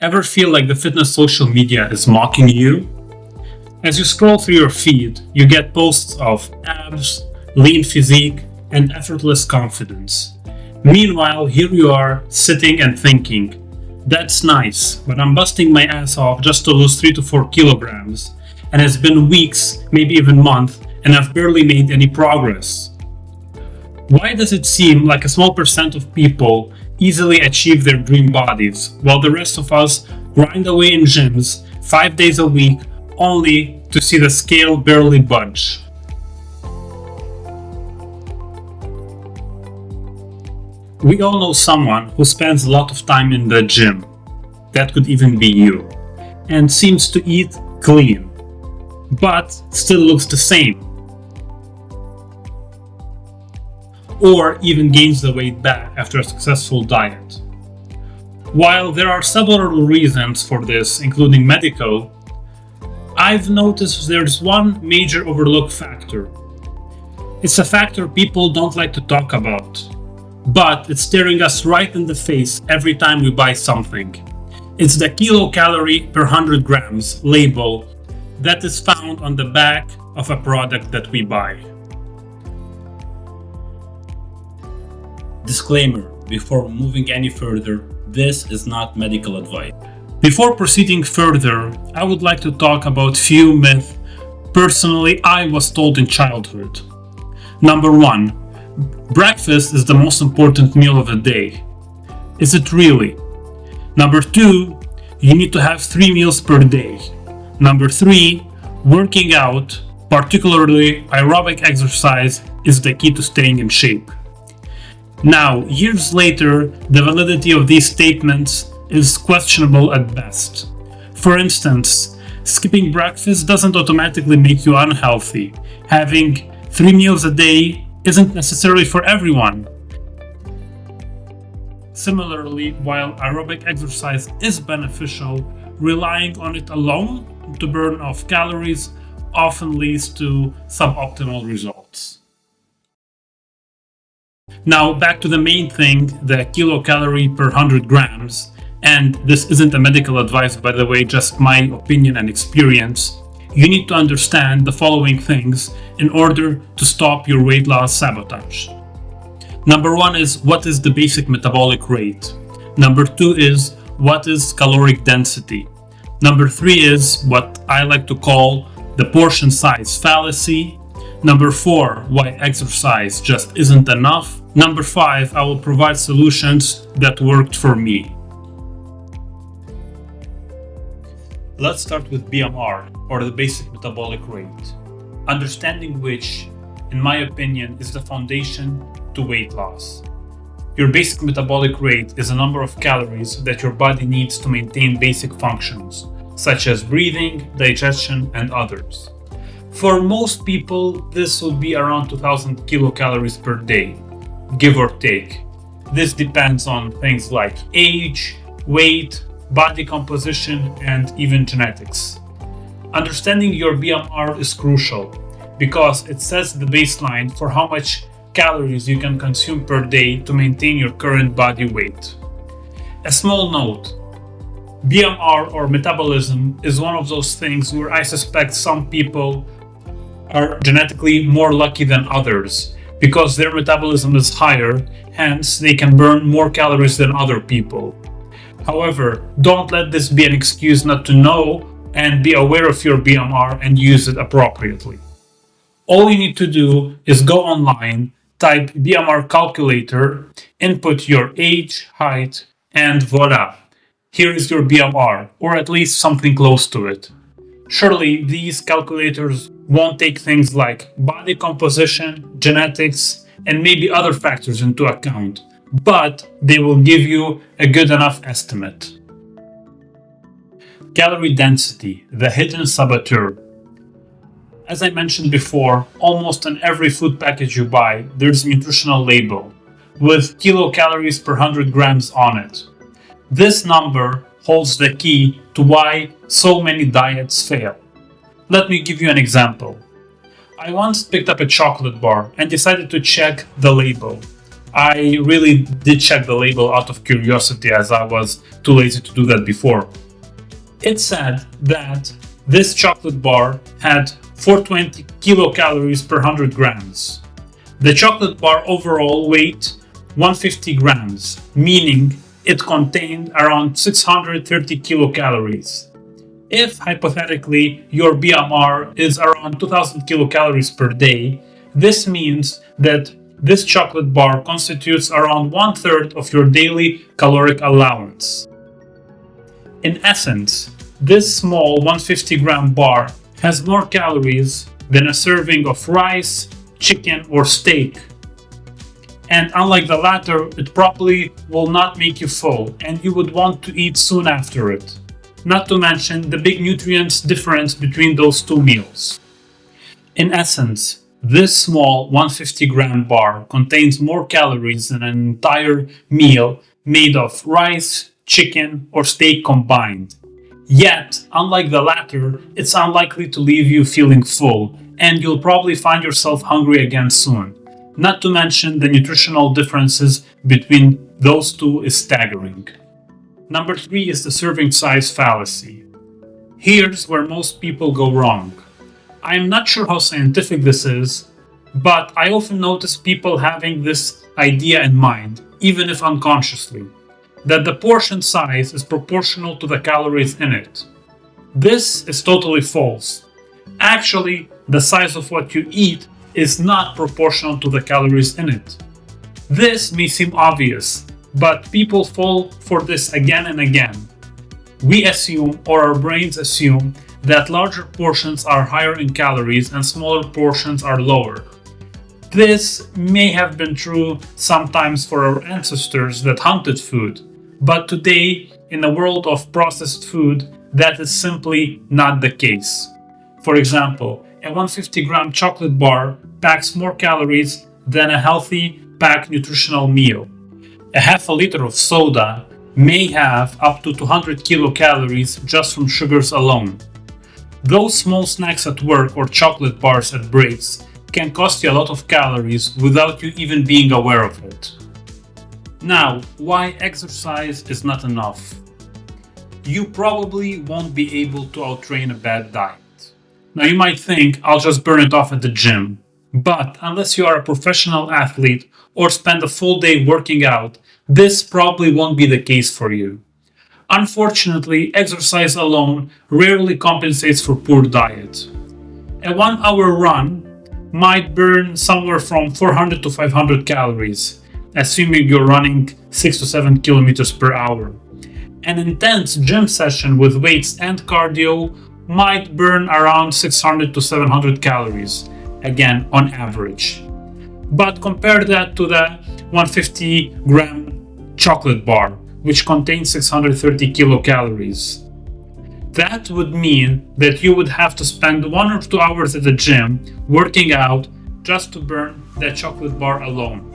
Ever feel like the fitness social media is mocking you? As you scroll through your feed, you get posts of abs, lean physique, and effortless confidence. Meanwhile, here you are, sitting and thinking, that's nice, but I'm busting my ass off just to lose 3 to 4 kilograms, and it's been weeks, maybe even months, and I've barely made any progress. Why does it seem like a small percent of people easily achieve their dream bodies, while the rest of us grind away in gyms 5 days a week only to see the scale barely budge? We all know someone who spends a lot of time in the gym. That could even be you. And seems to eat clean, but still looks the same. Or even gains the weight back after a successful diet. While there are several reasons for this, including medical, I've noticed there's one major overlooked factor. It's a factor people don't like to talk about, but it's staring us right in the face every time we buy something. It's the kilocalorie per 100 grams label that is found on the back of a product that we buy. Disclaimer: before moving any further, this is not medical advice. Before proceeding further, I would like to talk about few myths personally I was told in childhood. Number 1. Breakfast is the most important meal of the day. Is it really? Number 2. You need to have 3 meals per day. Number 3. Working out, particularly aerobic exercise, is the key to staying in shape. Now, years later, the validity of these statements is questionable at best. For instance, skipping breakfast doesn't automatically make you unhealthy. Having 3 meals a day isn't necessarily for everyone. Similarly, while aerobic exercise is beneficial, relying on it alone to burn off calories often leads to suboptimal results. Now, back to the main thing, the kilocalorie per 100 grams. And this isn't a medical advice, by the way, just my opinion and experience. You need to understand the following things in order to stop your weight loss sabotage. Number 1 is, what is the basic metabolic rate? Number 2 is, what is caloric density? Number 3 is what I like to call the portion size fallacy. Number 4, why exercise just isn't enough. Number 5, I will provide solutions that worked for me. Let's start with BMR, or the basic metabolic rate, understanding which, in my opinion, is the foundation to weight loss. Your basic metabolic rate is a number of calories that your body needs to maintain basic functions, such as breathing, digestion, and others. For most people, this would be around 2000 kilocalories per day, give or take. This depends on things like age, weight, body composition, and even genetics. Understanding your BMR is crucial because it sets the baseline for how much calories you can consume per day to maintain your current body weight. A small note: BMR, or metabolism, is one of those things where I suspect some people are genetically more lucky than others because their metabolism is higher, hence they can burn more calories than other people. However, don't let this be an excuse not to know and be aware of your BMR and use it appropriately. All you need to do is go online, type BMR calculator, input your age, height, and voila! Here is your BMR, or at least something close to it. Surely these calculators won't take things like body composition, genetics, and maybe other factors into account, but they will give you a good enough estimate. Calorie density, the hidden saboteur. As I mentioned before, almost on every food package you buy, there's a nutritional label with kilocalories per 100 grams on it. This number holds the key to why so many diets fail. Let me give you an example. I once picked up a chocolate bar and decided to check the label. I really did check the label out of curiosity as I was too lazy to do that before. It said that this chocolate bar had 420 kilocalories per 100 grams. The chocolate bar overall weighed 150 grams, meaning it contained around 630 kilocalories. If, hypothetically, your BMR is around 2000 kilocalories per day, this means that this chocolate bar constitutes around 1/3 of your daily caloric allowance. In essence, this small 150-gram bar has more calories than a serving of rice, chicken, or steak. And unlike the latter, it probably will not make you full, and you would want to eat soon after it. Not to mention the big nutrients difference between those two meals. In essence, this small 150-gram bar contains more calories than an entire meal made of rice, chicken, or steak combined. Yet, unlike the latter, it's unlikely to leave you feeling full, and you'll probably find yourself hungry again soon. Not to mention the nutritional differences between those two is staggering. Number 3 is the serving size fallacy. Here's where most people go wrong. I am not sure how scientific this is, but I often notice people having this idea in mind, even if unconsciously, that the portion size is proportional to the calories in it. This is totally false. Actually, the size of what you eat is not proportional to the calories in it. This may seem obvious, but people fall for this again and again. We assume, or our brains assume, that larger portions are higher in calories and smaller portions are lower. This may have been true sometimes for our ancestors that hunted food, but today, in the world of processed food, that is simply not the case. For example, a 150-gram chocolate bar packs more calories than a healthy packed nutritional meal. A half a liter of soda may have up to 200 kilocalories just from sugars alone. Those small snacks at work or chocolate bars at breaks can cost you a lot of calories without you even being aware of it. Now, why exercise is not enough? You probably won't be able to outtrain a bad diet. Now you might think, I'll just burn it off at the gym. But unless you are a professional athlete or spend a full day working out, this probably won't be the case for you. Unfortunately, exercise alone rarely compensates for poor diet. A 1-hour run might burn somewhere from 400 to 500 calories, assuming you're running 6 to 7 kilometers per hour. An intense gym session with weights and cardio might burn around 600 to 700 calories, again on average. But compare that to the 150-gram chocolate bar, which contains 630 kilocalories. That would mean that you would have to spend 1 or 2 hours at the gym working out just to burn that chocolate bar alone.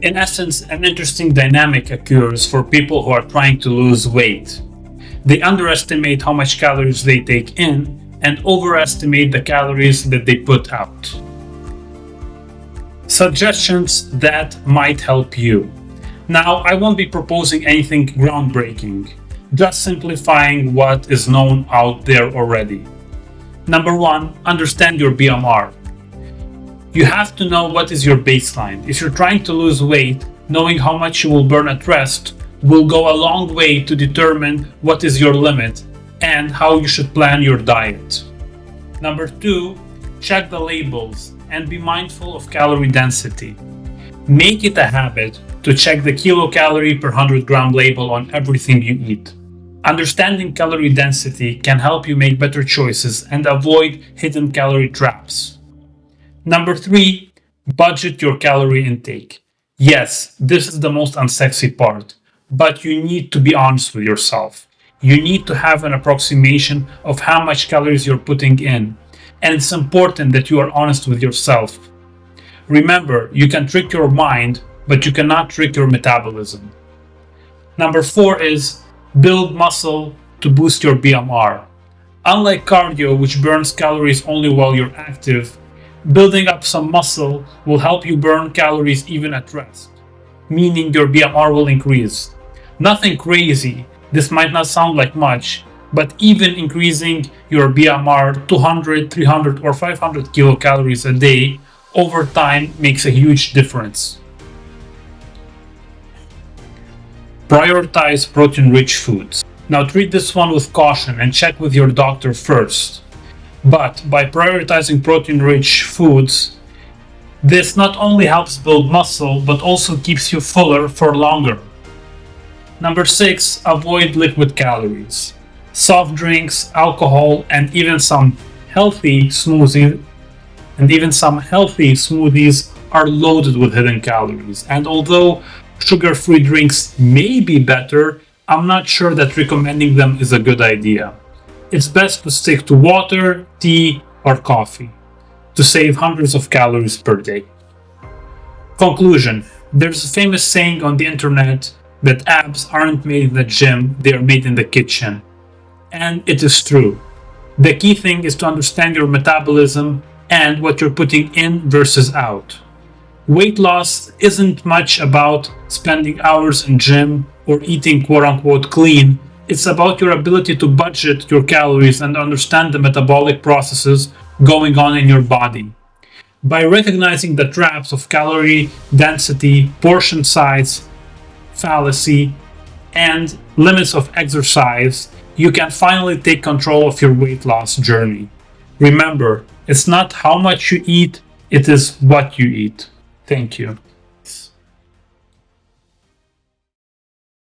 In essence, an interesting dynamic occurs for people who are trying to lose weight. They underestimate how much calories they take in and overestimate the calories that they put out. Suggestions that might help you. Now, I won't be proposing anything groundbreaking, just simplifying what is known out there already. Number 1, understand your BMR. You have to know what is your baseline. If you're trying to lose weight, knowing how much you will burn at rest will go a long way to determine what is your limit and how you should plan your diet. Number 2, check the labels and be mindful of calorie density. Make it a habit to check the kilocalorie per 100-gram label on everything you eat. Understanding calorie density can help you make better choices and avoid hidden calorie traps. Number 3, budget your calorie intake. Yes, this is the most unsexy part, but you need to be honest with yourself. You need to have an approximation of how much calories you're putting in, and it's important that you are honest with yourself. Remember, you can trick your mind, but you cannot trick your metabolism. Number 4 is build muscle to boost your BMR. Unlike cardio, which burns calories only while you're active, Building up some muscle will help you burn calories even at rest, meaning your BMR will increase. Nothing crazy, this might not sound like much, but even increasing your BMR 200, 300, or 500 kilocalories a day over time makes a huge difference. Prioritize protein-rich foods. Now treat this one with caution and check with your doctor first. But by prioritizing protein-rich foods, this not only helps build muscle, but also keeps you fuller for longer. Number 6, avoid liquid calories. Soft drinks, alcohol, and even some healthy smoothies are loaded with hidden calories. And although sugar-free drinks may be better, I'm not sure that recommending them is a good idea. It's best to stick to water, tea, or coffee to save hundreds of calories per day. Conclusion: there's a famous saying on the internet that abs aren't made in the gym, they are made in the kitchen. And it is true. The key thing is to understand your metabolism and what you're putting in versus out. Weight loss isn't much about spending hours in gym or eating quote-unquote clean. It's about your ability to budget your calories and understand the metabolic processes going on in your body. By recognizing the traps of calorie density, portion size, fallacy, and limits of exercise, you can finally take control of your weight loss journey. Remember, it's not how much you eat, it is what you eat. Thank you.